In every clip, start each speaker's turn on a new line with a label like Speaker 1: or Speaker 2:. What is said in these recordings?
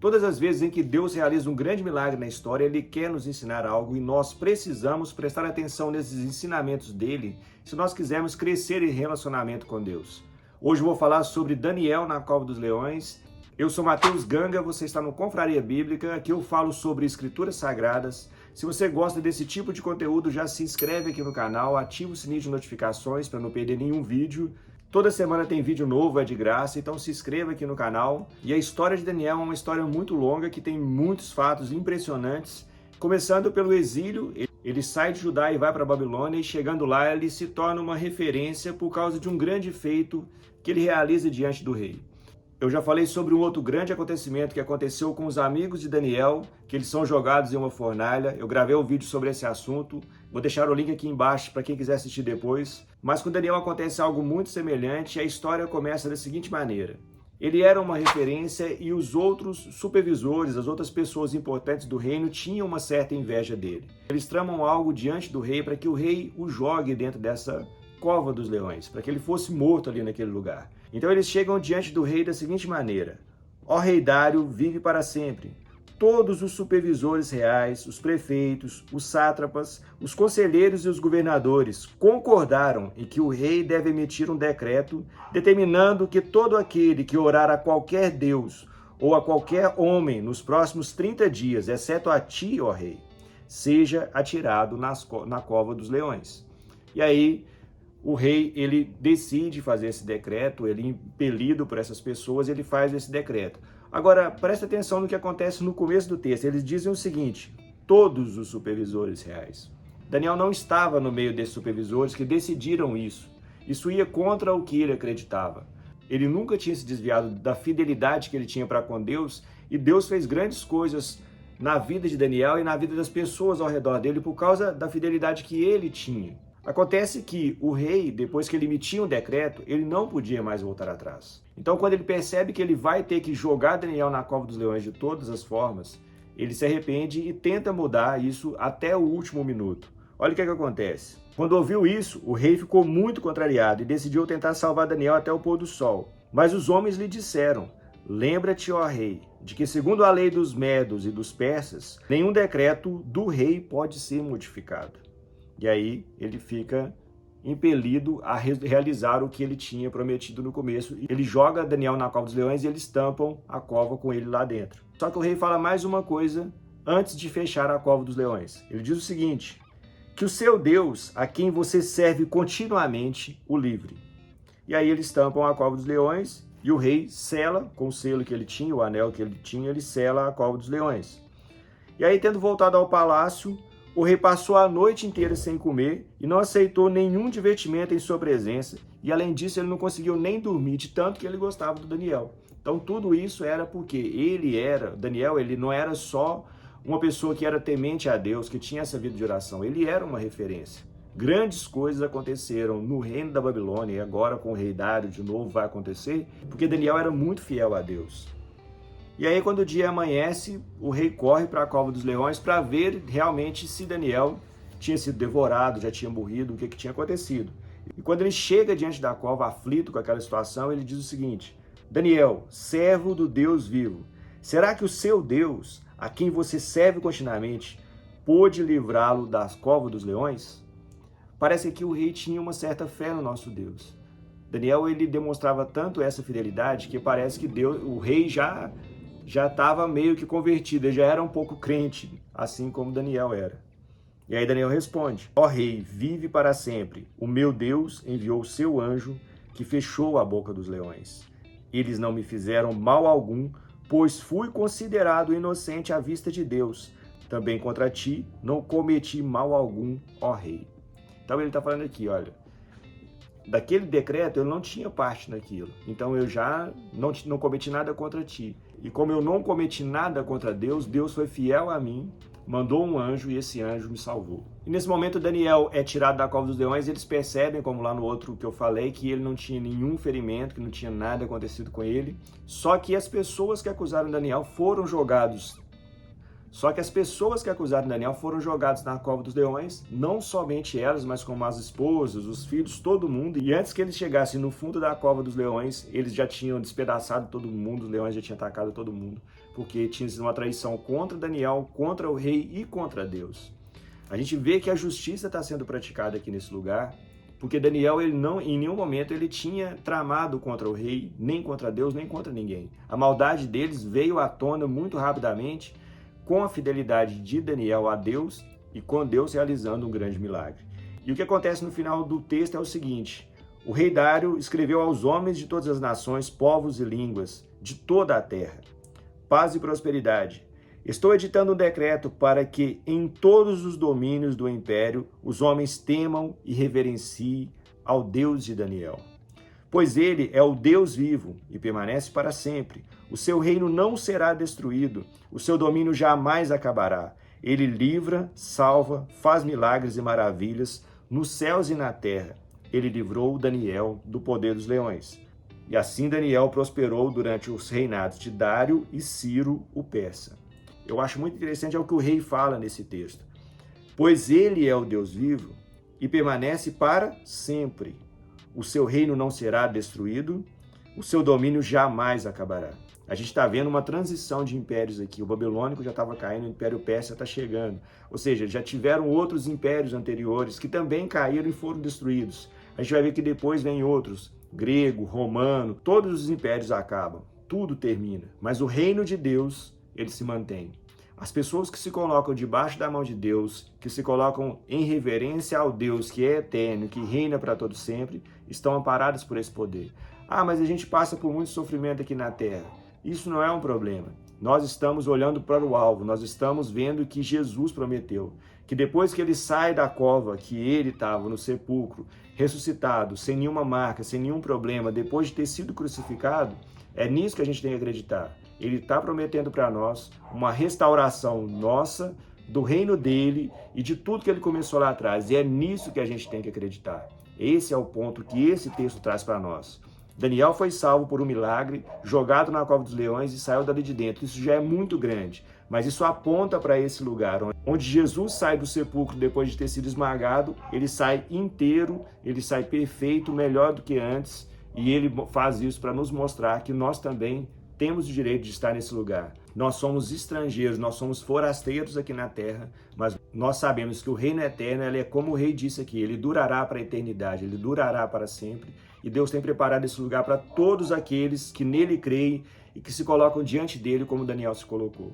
Speaker 1: Todas as vezes em que Deus realiza um grande milagre na história, Ele quer nos ensinar algo e nós precisamos prestar atenção nesses ensinamentos dele se nós quisermos crescer em relacionamento com Deus. Hoje eu vou falar sobre Daniel na cova dos leões. Eu sou Matheus Ganga, você está no Confraria Bíblica, aqui eu falo sobre escrituras sagradas. Se você gosta desse tipo de conteúdo, já se inscreve aqui no canal, ativa o sininho de notificações para não perder nenhum vídeo. Toda semana tem vídeo novo, é de graça, então se inscreva aqui no canal. E a história de Daniel é uma história muito longa, que tem muitos fatos impressionantes. Começando pelo exílio, ele sai de Judá e vai para a Babilônia, e chegando lá ele se torna uma referência por causa de um grande feito que ele realiza diante do rei. Eu já falei sobre um outro grande acontecimento que aconteceu com os amigos de Daniel, que eles são jogados em uma fornalha. Eu gravei um vídeo sobre esse assunto, vou deixar o link aqui embaixo para quem quiser assistir depois. Mas com Daniel acontece algo muito semelhante e a história começa da seguinte maneira. Ele era uma referência e os outros supervisores, as outras pessoas importantes do reino tinham uma certa inveja dele. Eles tramam algo diante do rei para que o rei o jogue dentro dessa cova dos leões, para que ele fosse morto ali naquele lugar. Então eles chegam diante do rei da seguinte maneira: ó rei Dário, vive para sempre. Todos os supervisores reais, os prefeitos, os sátrapas, os conselheiros e os governadores concordaram em que o rei deve emitir um decreto determinando que todo aquele que orar a qualquer deus ou a qualquer homem nos próximos 30 dias, exceto a ti, ó rei, seja atirado na cova dos leões. E aí o rei, ele decide fazer esse decreto, ele impelido por essas pessoas, ele faz esse decreto. Agora, presta atenção no que acontece no começo do texto. Eles dizem o seguinte: todos os supervisores reais. Daniel não estava no meio desses supervisores que decidiram isso. Isso ia contra o que ele acreditava. Ele nunca tinha se desviado da fidelidade que ele tinha para com Deus, e Deus fez grandes coisas na vida de Daniel e na vida das pessoas ao redor dele por causa da fidelidade que ele tinha. Acontece que o rei, depois que ele emitia um decreto, ele não podia mais voltar atrás. Então, quando ele percebe que ele vai ter que jogar Daniel na cova dos leões de todas as formas, ele se arrepende e tenta mudar isso até o último minuto. Olha o que acontece. Quando ouviu isso, o rei ficou muito contrariado e decidiu tentar salvar Daniel até o pôr do sol. Mas os homens lhe disseram: lembra-te, ó rei, de que segundo a lei dos medos e dos persas, nenhum decreto do rei pode ser modificado. E aí ele fica impelido a realizar o que ele tinha prometido no começo. Ele joga Daniel na cova dos leões e eles tampam a cova com ele lá dentro. Só que o rei fala mais uma coisa antes de fechar a cova dos leões. Ele diz o seguinte: que o seu Deus, a quem você serve continuamente, o livre. E aí eles tampam a cova dos leões e o rei sela, com o selo que ele tinha, o anel que ele tinha, ele sela a cova dos leões. E aí, tendo voltado ao palácio, o rei passou a noite inteira sem comer e não aceitou nenhum divertimento em sua presença. E além disso, ele não conseguiu nem dormir, de tanto que ele gostava do Daniel. Então tudo isso era porque Daniel, ele não era só uma pessoa que era temente a Deus, que tinha essa vida de oração. Ele era uma referência. Grandes coisas aconteceram no reino da Babilônia e agora com o rei Dário de novo vai acontecer, porque Daniel era muito fiel a Deus. E aí, quando o dia amanhece, o rei corre para a cova dos leões para ver realmente se Daniel tinha sido devorado, já tinha morrido, o que tinha acontecido. E quando ele chega diante da cova, aflito com aquela situação, ele diz o seguinte: Daniel, servo do Deus vivo, será que o seu Deus, a quem você serve continuamente, pôde livrá-lo da cova dos leões? Parece que o rei tinha uma certa fé no nosso Deus. Daniel, ele demonstrava tanto essa fidelidade que parece que o rei já estava meio que convertido, ele já era um pouco crente, assim como Daniel era. E aí Daniel responde: ó rei, vive para sempre. O meu Deus enviou o seu anjo que fechou a boca dos leões. Eles não me fizeram mal algum, pois fui considerado inocente à vista de Deus. Também contra ti não cometi mal algum, ó rei. Então ele está falando aqui, olha, daquele decreto eu não tinha parte naquilo, então eu já não cometi nada contra ti. E como eu não cometi nada contra Deus, Deus foi fiel a mim, mandou um anjo e esse anjo me salvou. E nesse momento Daniel é tirado da cova dos leões e eles percebem, como lá no outro que eu falei, que ele não tinha nenhum ferimento, que não tinha nada acontecido com ele. Só que as pessoas que acusaram Daniel foram jogados Só que as pessoas que acusaram Daniel foram jogadas na cova dos leões, não somente elas, mas como as esposas, os filhos, todo mundo. E antes que eles chegassem no fundo da cova dos leões, eles já tinham despedaçado todo mundo, os leões já tinham atacado todo mundo, porque tinha sido uma traição contra Daniel, contra o rei e contra Deus. A gente vê que a justiça está sendo praticada aqui nesse lugar, porque Daniel, ele não, em nenhum momento, ele tinha tramado contra o rei, nem contra Deus, nem contra ninguém. A maldade deles veio à tona muito rapidamente, com a fidelidade de Daniel a Deus e com Deus realizando um grande milagre. E o que acontece no final do texto é o seguinte: o rei Dário escreveu aos homens de todas as nações, povos e línguas, de toda a terra: paz e prosperidade. Estou editando um decreto para que em todos os domínios do império os homens temam e reverenciem ao Deus de Daniel. Pois ele é o Deus vivo e permanece para sempre. O seu reino não será destruído, o seu domínio jamais acabará. Ele livra, salva, faz milagres e maravilhas nos céus e na terra. Ele livrou Daniel do poder dos leões. E assim Daniel prosperou durante os reinados de Dário e Ciro, o persa. Eu acho muito interessante o que o rei fala nesse texto. Pois ele é o Deus vivo e permanece para sempre. O seu reino não será destruído, o seu domínio jamais acabará. A gente está vendo uma transição de impérios aqui. O babilônico já estava caindo, o império persa está chegando. Ou seja, já tiveram outros impérios anteriores que também caíram e foram destruídos. A gente vai ver que depois vem outros, grego, romano, todos os impérios acabam, tudo termina. Mas o reino de Deus, ele se mantém. As pessoas que se colocam debaixo da mão de Deus, que se colocam em reverência ao Deus que é eterno, que reina para todo sempre, estão amparadas por esse poder. Ah, mas a gente passa por muito sofrimento aqui na terra. Isso não é um problema. Nós estamos olhando para o alvo, nós estamos vendo que Jesus prometeu, que depois que ele sai da cova, que ele estava no sepulcro, ressuscitado, sem nenhuma marca, sem nenhum problema, depois de ter sido crucificado, é nisso que a gente tem que acreditar. Ele está prometendo para nós uma restauração nossa, do reino dele e de tudo que ele começou lá atrás. E é nisso que a gente tem que acreditar. Esse é o ponto que esse texto traz para nós. Daniel foi salvo por um milagre, jogado na cova dos leões e saiu dali de dentro. Isso já é muito grande, mas isso aponta para esse lugar, onde Jesus sai do sepulcro depois de ter sido esmagado, ele sai inteiro, ele sai perfeito, melhor do que antes, e ele faz isso para nos mostrar que nós também temos o direito de estar nesse lugar. Nós somos estrangeiros, nós somos forasteiros aqui na terra, mas nós sabemos que o reino eterno, ele é como o rei disse aqui, ele durará para a eternidade, ele durará para sempre. E Deus tem preparado esse lugar para todos aqueles que nele creem e que se colocam diante dele como Daniel se colocou.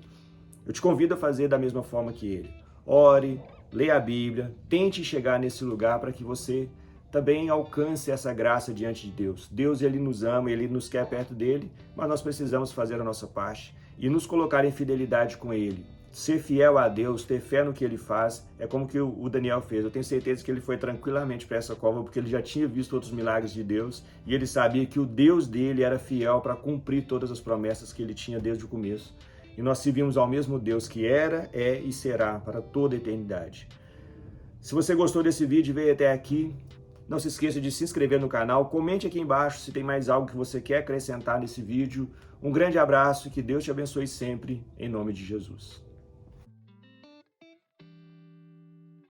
Speaker 1: Eu te convido a fazer da mesma forma que ele. Ore, leia a Bíblia, tente chegar nesse lugar para que você também alcance essa graça diante de Deus. Deus, ele nos ama, ele nos quer perto dele, mas nós precisamos fazer a nossa parte e nos colocar em fidelidade com ele. Ser fiel a Deus, ter fé no que ele faz, é como que o Daniel fez. Eu tenho certeza que ele foi tranquilamente para essa cova, porque ele já tinha visto outros milagres de Deus, e ele sabia que o Deus dele era fiel para cumprir todas as promessas que ele tinha desde o começo. E nós servimos ao mesmo Deus que era, é e será para toda a eternidade. Se você gostou desse vídeo e veio até aqui, não se esqueça de se inscrever no canal, comente aqui embaixo se tem mais algo que você quer acrescentar nesse vídeo. Um grande abraço e que Deus te abençoe sempre, em nome de Jesus.